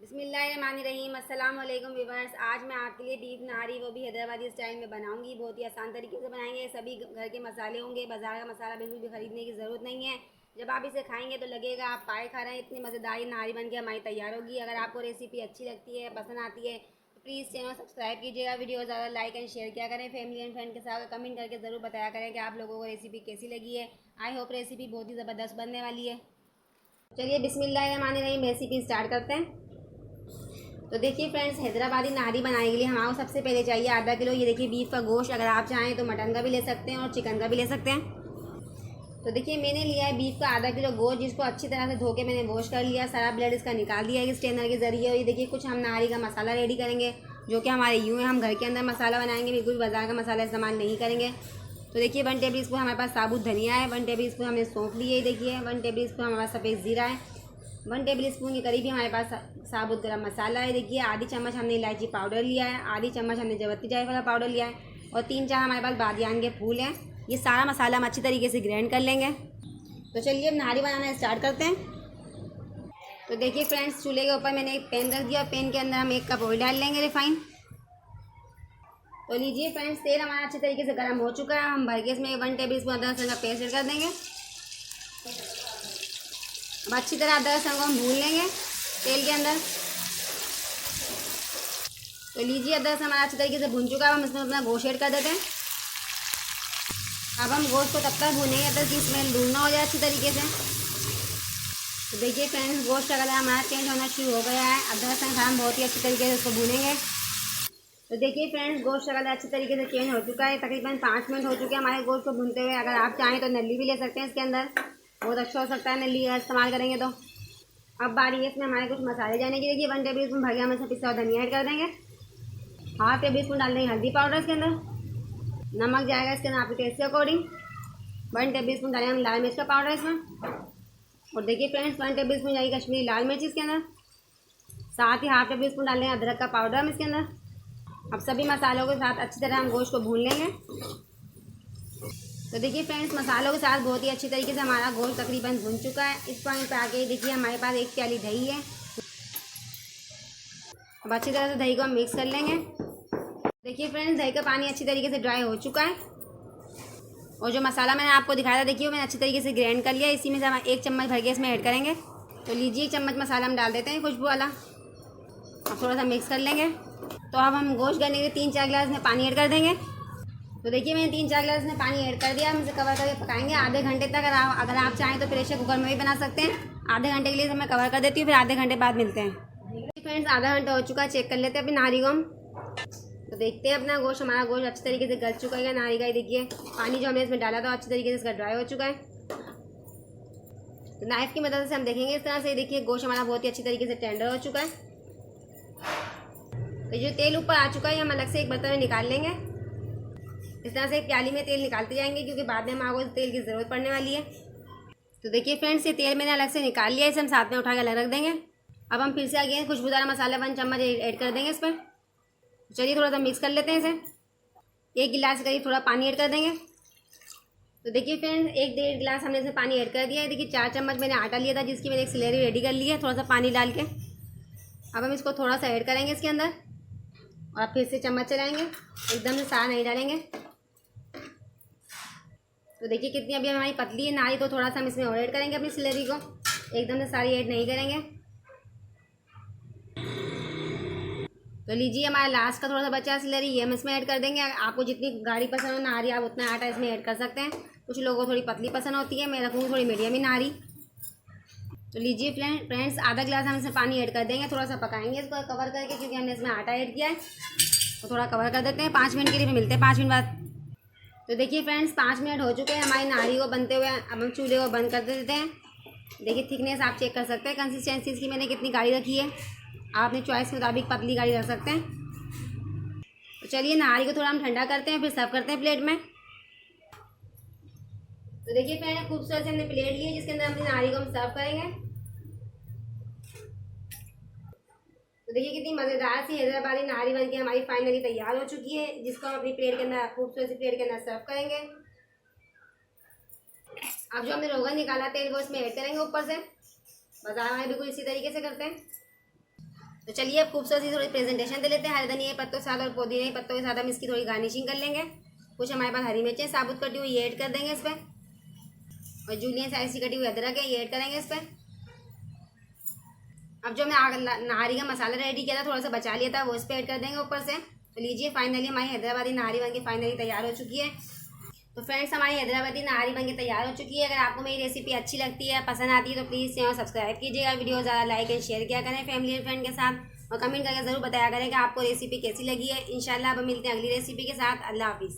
बिस्मिल्लाहिर्रहमानिर्रहीम। अस्सलाम वालेकुम व्यूअर्स। आज मैं आपके लिए बीफ नारी वो भी हैदराबादी स्टाइल में बनाऊंगी। बहुत ही आसान तरीके से बनाएंगे। सभी घर के मसाले होंगे, बाजार का मसाला बिल्कुल भी खरीदने की ज़रूरत नहीं है। जब आप इसे खाएंगे तो लगेगा आप पाए खा रहे हैं। इतनी मज़ेदार नारी बन के हमारी तैयार होगी। अगर आपको रेसिपी अच्छी लगती है, पसंद आती है तो प्लीज़ चैनल सब्सक्राइब कीजिएगा। वीडियो ज़्यादा लाइक एंड शेयर किया करें। फैमिली एंड फ्रेंड के साथ कमेंट करके ज़रूर बताया करें कि आप लोगों को रेसिपी कैसी लगी है। आई होप रेसिपी बहुत ही ज़बरदस्त बनने वाली है। चलिए बिस्मिल्लाहिर्रहमानिर्रहीम रेसिपी स्टार्ट करते हैं। तो देखिए फ्रेंड्स, हैदराबादी नारी बनाने के लिए हमारे सबसे पहले चाहिए आधा किलो। ये देखिए बीफ का गोश्त। अगर आप चाहें तो मटन का भी ले सकते हैं और चिकन का भी ले सकते हैं। तो देखिए मैंने लिया है बीफ का आधा किलो गोश्त, जिसको अच्छी तरह से धो के मैंने वॉश कर लिया। सारा ब्लड इसका निकाल दिया है स्ट्रेनर के ज़रिए। और ये देखिए कुछ हम नारी का मसाला रेडी करेंगे, जो कि हमारे यूँ है। हम घर के अंदर मसाला बनाएंगे, बिल्कुल बाजार का मसाला इस्तेमाल नहीं करेंगे। तो देखिए 1 टेबल स्पून हमारे पास साबुत धनिया है, 1 टेबल स्पून हमने सौंफ ली है। देखिए 1 टेबल स्पून हमारे पास सफ़ेद ज़ीरा है, 1 टेबल स्पून के करीब ही हमारे पास साबुत गरम मसाला है। देखिए आधी चम्मच हमने इलायची पाउडर लिया है, आधी चम्मच हमने जवती जायफल का पाउडर लिया है और 3-4 हमारे पास बादियान के फूल हैं। ये सारा मसाला हम अच्छी तरीके से ग्राइंड कर लेंगे। तो चलिए अब नारी बनाना स्टार्ट करते हैं। तो देखिए फ्रेंड्स, चूल्हे के ऊपर मैंने एक पैन रख दिया। पैन के अंदर हम 1 कप ऑयल डाल लेंगे रिफाइन। तो लीजिए फ्रेंड्स, तेल हमारा अच्छी तरीके से गर्म हो चुका है। हम भर के इसमें 1 टेबल स्पून अदरक लहसुन का पेस्ट ऐड कर देंगे। अब अच्छी तरह अदरक लहसुन को हम भून लेंगे तेल के अंदर। तो लीजिए अदरक लहसुन हमारा अच्छी तरीके से भून चुका है। हम इसमें अपना गोश्त ऐड कर देते हैं। अब हम गोश्त को तब तक भूनेंगे जब तक कि स्मेल दूर ना हो जाए अच्छी तरीके से। तो देखिए फ्रेंड्स, गोश्त का कलर हमारा चेंज होना शुरू हो गया है। अदरक लहसुन हम बहुत ही अच्छी तरीके से उसको भूनेंगे। तो देखिए फ्रेंड्स, गोश्त का कलर अच्छी तरीके से चेंज हो चुका है। तकरीबन 5 मिनट हो चुके हैं हमारे गोश्त को भूनते हुए। अगर आप चाहें तो नली भी ले सकते हैं इसके अंदर, बहुत अच्छा हो सकता है नली का इस्तेमाल करेंगे तो। अब बारी है इसमें हमारे कुछ मसाले जाने की। देखिए 1 टेबल स्पून भर के हम इसमें पिसा हुआ धनिया ऐड कर देंगे। हाफ टेबल स्पून डाल देंगे हल्दी पाउडर इसके अंदर। नमक जाएगा इसके अंदर आपके टेस्ट के अकॉर्डिंग। 1 टेबल स्पून डालेंगे हम लाल मिर्च का पाउडर इसमें। और देखिए फ्रेंड्स, 1 टेबल स्पून जाएगी कश्मीरी लाल मिर्च इसके अंदर। साथ ही हाफ टेबल स्पून डालेंगे अदरक का पाउडर हम इसके अंदर। अब सभी मसालों के साथ अच्छी तरह हम गोश्त को भून लेंगे। तो देखिए फ्रेंड्स, मसालों के साथ बहुत ही अच्छी तरीके से हमारा गोश्त तकरीबन भुन चुका है। इस पॉइंट पे आके देखिए हमारे पास 1 प्याली दही है। अब अच्छी तरह से दही को हम मिक्स कर लेंगे। देखिए फ्रेंड्स, दही का पानी अच्छी तरीके से ड्राई हो चुका है। और जो मसाला मैंने आपको दिखाया था देखिए, वो मैंने अच्छी तरीके से ग्राइंड कर लिया। इसी में से हम 1 चम्मच भर के इसमें ऐड करेंगे। तो लीजिए 1 चम्मच मसाला हम डाल देते हैं खुशबू वाला। अब थोड़ा सा मिक्स कर लेंगे। तो अब हम गोश्त करने के 3-4 गिलास में पानी ऐड कर देंगे। तो देखिए मैंने 3-4 गिलास में पानी ऐड कर दिया। हम इसे कवर करके पकाएंगे आधे घंटे तक। अगर आप चाहें तो प्रेशर कुकर में भी बना सकते हैं। आधे घंटे के लिए मैं कवर कर देती हूँ, फिर आधे घंटे बाद मिलते हैं। फ्रेंड्स, आधा घंटा हो चुका है। चेक कर लेते हैं अपनी नारी को हम। तो देखते हैं अपना गोश्त, हमारा गोश्त अच्छी तरीके से गल चुका है नारी का। देखिए पानी जो हमने इसमें डाला था अच्छी तरीके से इसका ड्राई हो चुका है। तो नाइफ की मदद से हम देखेंगे इस तरह से। देखिए गोश्त हमारा बहुत ही अच्छी तरीके से टेंडर हो चुका है। तो जो तेल ऊपर आ चुका है हम अलग से एक बर्तन में निकाल लेंगे। इस तरह से एक प्याली में तेल निकालते जाएंगे, क्योंकि बाद में हमारे को तेल की ज़रूरत पड़ने वाली है। तो देखिए फ्रेंड्स, ये तेल मैंने अलग से निकाल लिया है। इसे हम साथ में उठा के अलग रख देंगे। अब हम फिर से आगे खुशबूदार मसाला 1 चम्मच ऐड कर देंगे इस पर। चलिए थोड़ा सा मिक्स कर लेते हैं इसे। 1 गिलास करीब थोड़ा पानी ऐड कर देंगे। तो देखिए फ्रेंड्स, 1-1.5 गिलास हमने इसमें पानी ऐड कर दिया है। देखिए 4 चम्मच मैंने आटा लिया था, जिसकी मैंने एक स्लरी रेडी कर ली है थोड़ा सा पानी डाल के। अब हम इसको थोड़ा सा ऐड करेंगे इसके अंदर और फिर से चम्मच चलाएंगे। एकदम से सारा नहीं डालेंगे। तो देखिए कितनी अभी हमारी पतली है नारी, तो थोड़ा सा हम इसमें और ऐड करेंगे अपनी स्लरी को। एकदम से सारी ऐड नहीं करेंगे। तो लीजिए हमारा लास्ट का थोड़ा सा बचा स्लरी, ये हम इसमें ऐड कर देंगे। आपको जितनी गाढ़ी पसंद हो नारी, आप उतना आटा इसमें ऐड कर सकते हैं। कुछ लोगों को थोड़ी पतली पसंद होती है, मैं रखूँगी थोड़ी मीडियम ही नारी। तो लीजिए फ्रेंड्स, आधा गिलास हम इसमें पानी ऐड कर देंगे। थोड़ा सा पकाएंगे इसको कवर करके, क्योंकि हमने इसमें आटा ऐड किया है। तो थोड़ा कवर कर देते हैं 5 मिनट के लिए, मिलते हैं 5 मिनट बाद। तो देखिए फ्रेंड्स, 5 मिनट हो चुके हैं हमारी नारी को बनते हुए। अब हम चूल्हे को बंद कर देते हैं। देखिए थिकनेस आप चेक कर सकते हैं कंसिस्टेंसी इसकी मैंने कितनी गाढ़ी रखी है। आप अपनी चॉइस के मुताबिक पतली गाढ़ी रख सकते हैं। तो चलिए नारी को थोड़ा हम ठंडा करते हैं, फिर सर्व करते हैं प्लेट में। तो देखिए फ्रेंड्स, खूबसूरत से हमने प्लेट ली है, जिसके अंदर अपनी नारी को हम सर्व करेंगे। तो देखिए कितनी मज़ेदार सी हैदराबादी नारी बनके हमारी फाइनली तैयार हो चुकी है, जिसको हम अपनी प्लेट के अंदर खूबसूरत सी प्लेट के अंदर सर्व करेंगे। अब जो हमने रोगन निकाला तेल को इसमें ऐड करेंगे ऊपर से। बाजार में बिल्कुल इसी तरीके से करते हैं। तो चलिए अब खूबसूरत सी थोड़ी प्रेजेंटेशन दे लेते हैं। हरे धनिया पत्तों के साथ और पुदीने पत्तों के साथ हम इसकी थोड़ी गार्निशिंग कर लेंगे। कुछ हमारे पास हरी मिर्चें साबुत कटी हुई ये ऐड कर देंगे इस पर, और जूलियन साइज की कटी हुई अदरक है ये ऐड करेंगे इस पर। अब जो हमने नाहरी का मसाला रेडी किया था, थोड़ा सा बचा लिया था, वो इस पर ऐड कर देंगे ऊपर से। तो लीजिए फाइनली हमारी हैदराबादी नाहरी बनके फाइनली तैयार हो चुकी है। तो फ्रेंड्स हमारी हैदराबादी नाहरी बनके तैयार हो चुकी है। अगर आपको मेरी रेसिपी अच्छी लगती है, पसंद आती है, तो प्लीज़ चैनल सब्सक्राइब कीजिएगा, वीडियो ज़्यादा लाइक एंड शेयर किया करें फैमिली एंड फ्रेंड के साथ, और कमेंट करके ज़रूर बताया करें कि आपको रेसिपी कैसी लगी है। इंशाल्लाह अब मिलते हैं अगली रेसिपी के साथ। अल्लाह हाफिज़।